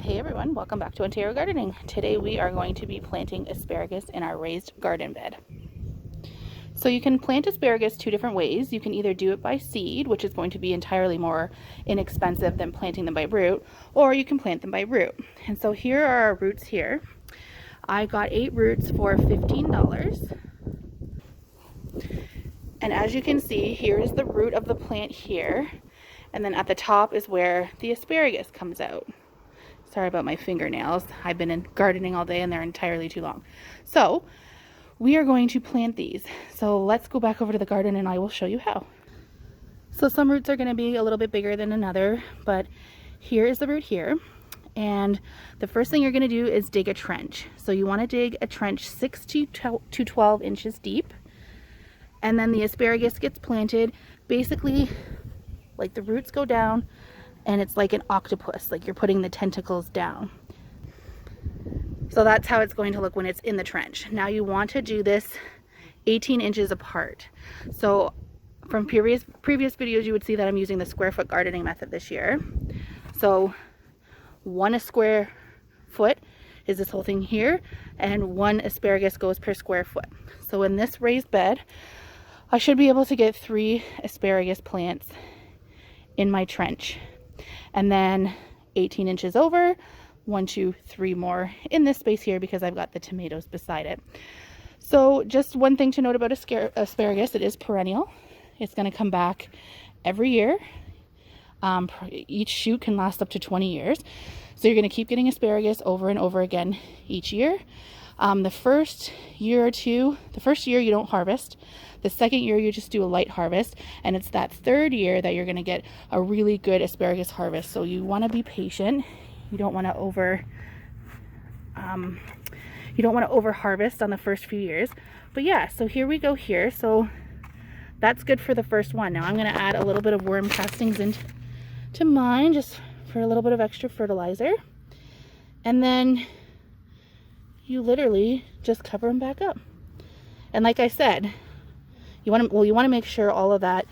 Hey everyone, welcome back to Ontario Gardening. Today we are going to be planting asparagus in our raised garden bed. So you can plant asparagus two different ways. You can either do it by seed, which is going to be entirely more inexpensive than planting them by root, or you can plant them by root. And so here are our roots here. I got 8 roots for $15. And as you can see, here is the root of the plant here. And then at the top is where the asparagus comes out. Sorry about my fingernails. I've been in gardening all day and they're entirely too long. So we are going to plant these. So let's go back over to the garden and I will show you how. So some roots are going to be a little bit bigger than another, but here is the root here. And the first thing you're going to do is dig a trench. So you want to dig a trench 6 to 12 inches deep. And then the asparagus gets planted basically like the roots go down, and it's like an octopus, like you're putting the tentacles down. So that's how it's going to look when it's in the trench. Now you want to do this 18 inches apart. So from previous videos, you would see that I'm using the square foot gardening method this year. So 1 square foot is this whole thing here, and 1 asparagus goes per square foot. So in this raised bed, I should be able to get 3 asparagus plants in my trench. And then 18 inches over, 1, 2, 3 more in this space here because I've got the tomatoes beside it. So just one thing to note about asparagus, it is perennial. It's going to come back every year. Each shoot can last up to 20 years. So you're going to keep getting asparagus over and over again each year. The first year or two, the first year you don't harvest. The second year you just do a light harvest, and it's that third year that you're going to get a really good asparagus harvest. So you want to be patient. You don't want to over harvest on the first few years. But yeah, so here we go here. So that's good for the first one. Now I'm going to add a little bit of worm castings into mine just for a little bit of extra fertilizer. And then you literally just cover them back up. And like I said, you want to make sure all of that,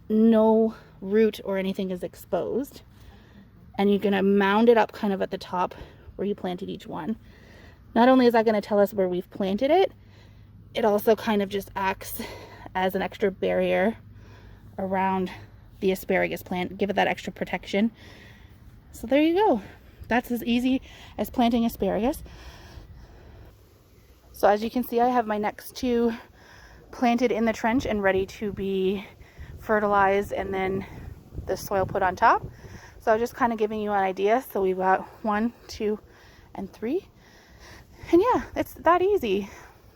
no root or anything is exposed. And you're going to mound it up kind of at the top where you planted each one. Not only is that going to tell us where we've planted it, it also kind of just acts as an extra barrier around the asparagus plant, give it that extra protection. So there you go. That's as easy as planting asparagus. So as you can see, I have my next 2 planted in the trench and ready to be fertilized and then the soil put on top. So I'm just kind of giving you an idea. So we've got 1, 2, and 3. And yeah, it's that easy.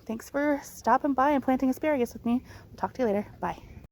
Thanks for stopping by and planting asparagus with me. Talk to you later. Bye.